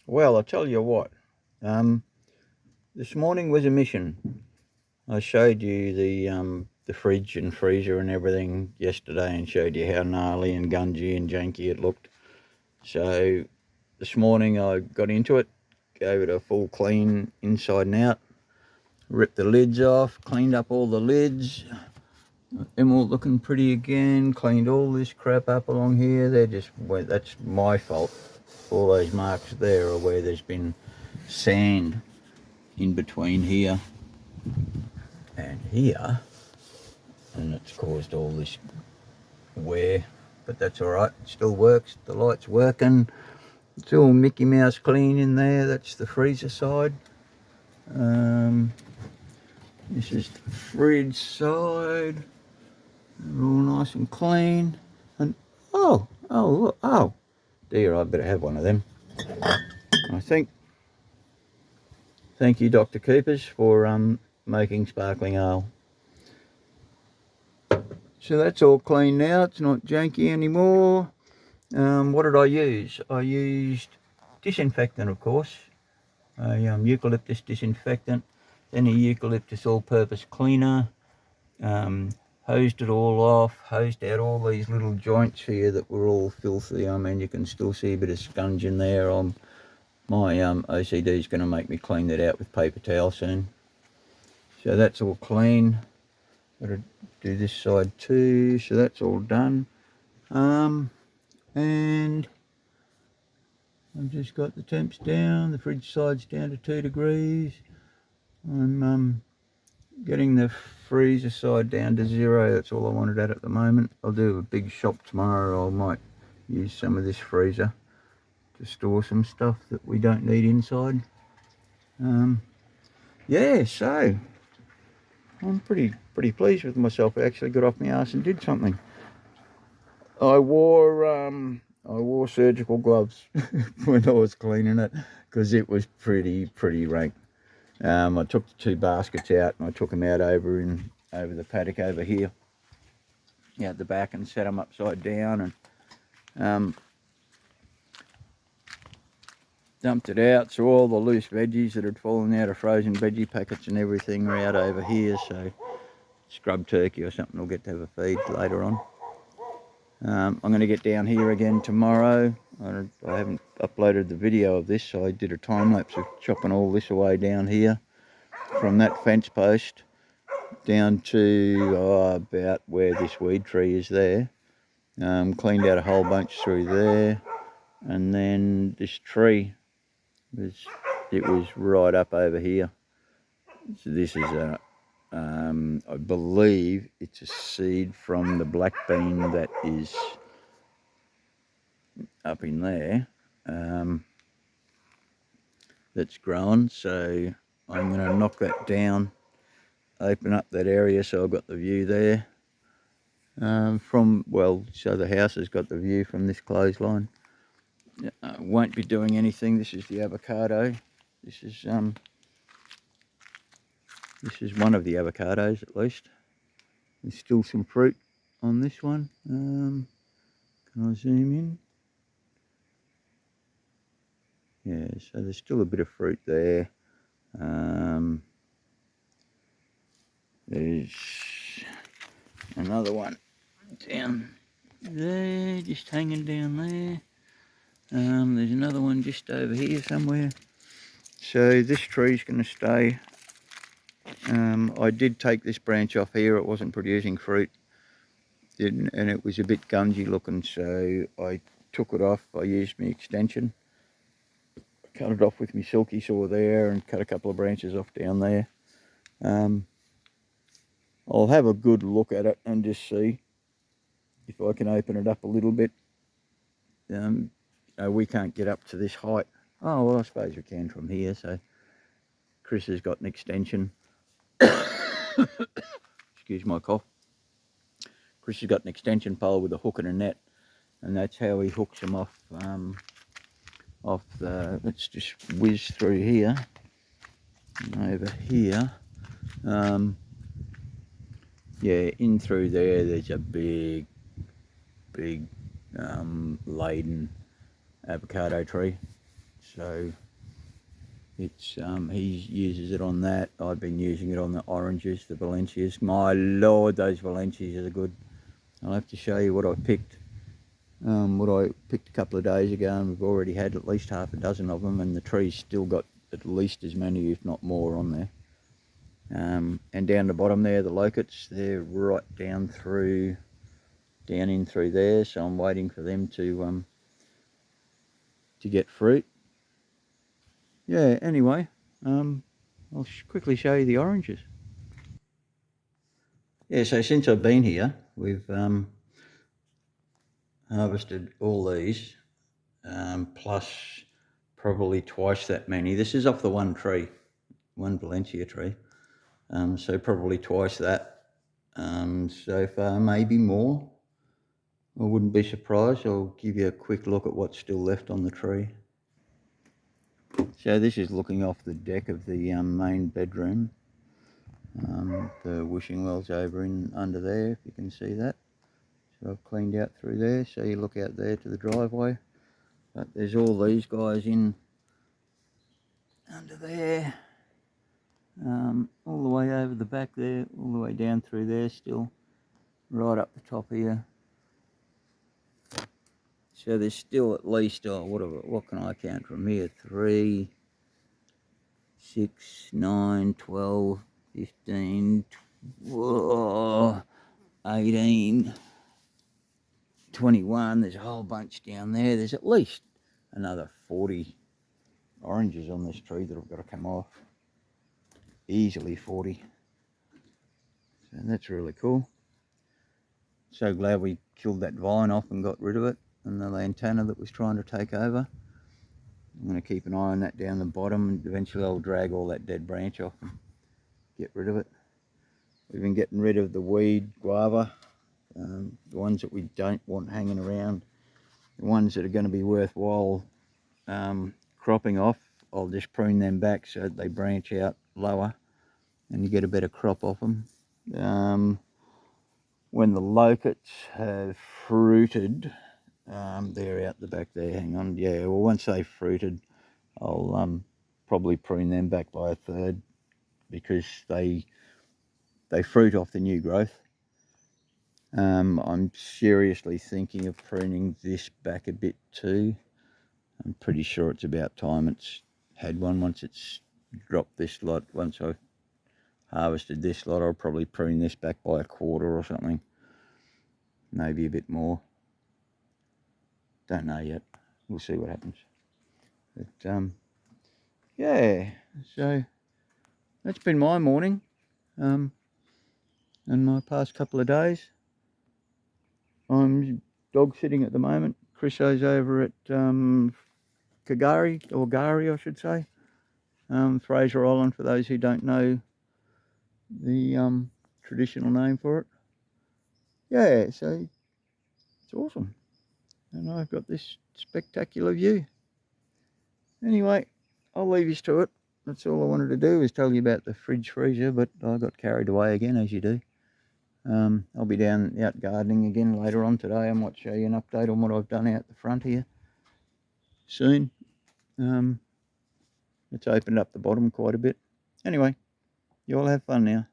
Well, I'll tell you what. This morning was a mission. I showed you the fridge and freezer and everything yesterday, and showed you how gnarly and gungy and janky it looked. So this morning I got into it, gave it a full clean inside and out, ripped the lids off, cleaned up all the lids. Them all looking pretty again. Cleaned all this crap up along here. That's my fault. All those marks there are where there's been sand in between here and here, and it's caused all this wear, but that's all right. It still works. The light's working. It's all Mickey Mouse clean in there. That's the freezer side. This is the fridge side. They're all nice and clean. And oh dear, I better have one of them, I think. Thank you, Dr. Keepers, for making sparkling ale. So that's all clean now. It's not janky anymore. What did I use? I used disinfectant, of course. A eucalyptus disinfectant, then a eucalyptus all-purpose cleaner. Hosed it all off, hosed out all these little joints here that were all filthy. I mean, you can still see a bit of scunge in there. My OCD is going to make me clean that out with paper towel soon. So that's all clean. Got to do this side too. So that's all done. And I've just got the temps down. The fridge side's down to 2 degrees. I'm getting the freezer side down to 0. That's all I wanted at the moment. I'll do a big shop tomorrow. I might use some of this freezer to store some stuff that we don't need inside. Yeah, so I'm pretty pleased with myself. I actually got off my ass and did something. I wore surgical gloves when I was cleaning it, because it was pretty rank. I took the 2 baskets out, and I took them out over the paddock over here, at the back, and set them upside down, and dumped it out. So all the loose veggies that had fallen out of frozen veggie packets and everything are out over here. So scrub turkey or something will get to have a feed later on. I'm going to get down here again tomorrow. I haven't uploaded the video of this, so I did a time lapse of chopping all this away down here from that fence post down to about where this weed tree is there. Cleaned out a whole bunch through there, and then this tree was right up over here. So this is I believe it's a seed from the black bean that is up in there, that's grown. So I'm going to knock that down, open up that area so I've got the view there. So the house has got the view from this clothesline. Won't be doing anything. This is the avocado. This is one of the avocados, at least. There's still some fruit on this one. Can I zoom in? Yeah, so there's still a bit of fruit there. There's another one down there, just hanging down there. There's another one just over here somewhere. So this tree's going to stay. I did take this branch off here. It wasn't producing fruit, and it was a bit gungy looking, so I took it off. I used my extension, cut it off with my silky saw there, and cut a couple of branches off down there. I'll have a good look at it and just see if I can open it up a little bit. We can't get up to this height. Oh, well, I suppose we can from here. So Chris has got an extension. Excuse my cough. Chris has got an extension pole with a hook and a net, and that's how he hooks them off. Let's just whiz through here and over here. Yeah, in through there's a big laden avocado tree. So it's he uses it on that. I've been using it on the oranges, the Valencias. My lord, those Valencias are good. I'll have to show you what I picked. What I picked a couple of days ago, and we've already had at least half a dozen of them, and the tree's still got at least as many, if not more, on there. And down the bottom there, the locusts, they're right down in through there, so I'm waiting for them to get fruit. Yeah, anyway, I'll quickly show you the oranges. Yeah, so since I've been here, we've harvested all these, plus probably twice that many. This is off the one tree, one Valencia tree, so probably twice that so far, maybe more. I wouldn't be surprised. I'll give you a quick look at what's still left on the tree. So this is looking off the deck of the main bedroom. The wishing well's over in under there, if you can see that. So I've cleaned out through there, so you look out there to the driveway. But there's all these guys in under there, all the way over the back there, all the way down through there still, right up the top here. So there's still at least, what can I count from here? 3, 6, 9, 12, 15, 18, 21. There's a whole bunch down there. There's at least another 40 oranges on this tree that have got to come off. Easily 40. So that's really cool. So glad we killed that vine off and got rid of it, and the lantana that was trying to take over. I'm going to keep an eye on that down the bottom, and eventually I'll drag all that dead branch off and get rid of it. We've been getting rid of the weed guava, the ones that we don't want hanging around. The ones that are going to be worthwhile cropping off, I'll just prune them back so that they branch out lower and you get a better crop off them. When the locusts have fruited, they're out the back there, hang on, yeah, well once they've fruited, I'll probably prune them back by a third, because they fruit off the new growth. I'm seriously thinking of pruning this back a bit too. I'm pretty sure it's about time it's had one. Once it's dropped this lot, once I've harvested this lot, I'll probably prune this back by a quarter or something, maybe a bit more. Don't know yet. We'll see what happens. But yeah, so that's been my morning and my past couple of days. I'm dog sitting at the moment. Chriso's over at Kagari, or Gari I should say, Fraser Island, for those who don't know the traditional name for it. Yeah, so it's awesome, and I've got this spectacular view. Anyway, I'll leave you to it. That's all I wanted to do, is tell you about the fridge freezer, but I got carried away again, as you do. I'll be down out gardening again later on today. I might show you an update on what I've done out the front here soon. It's opened up the bottom quite a bit. Anyway, you all have fun now.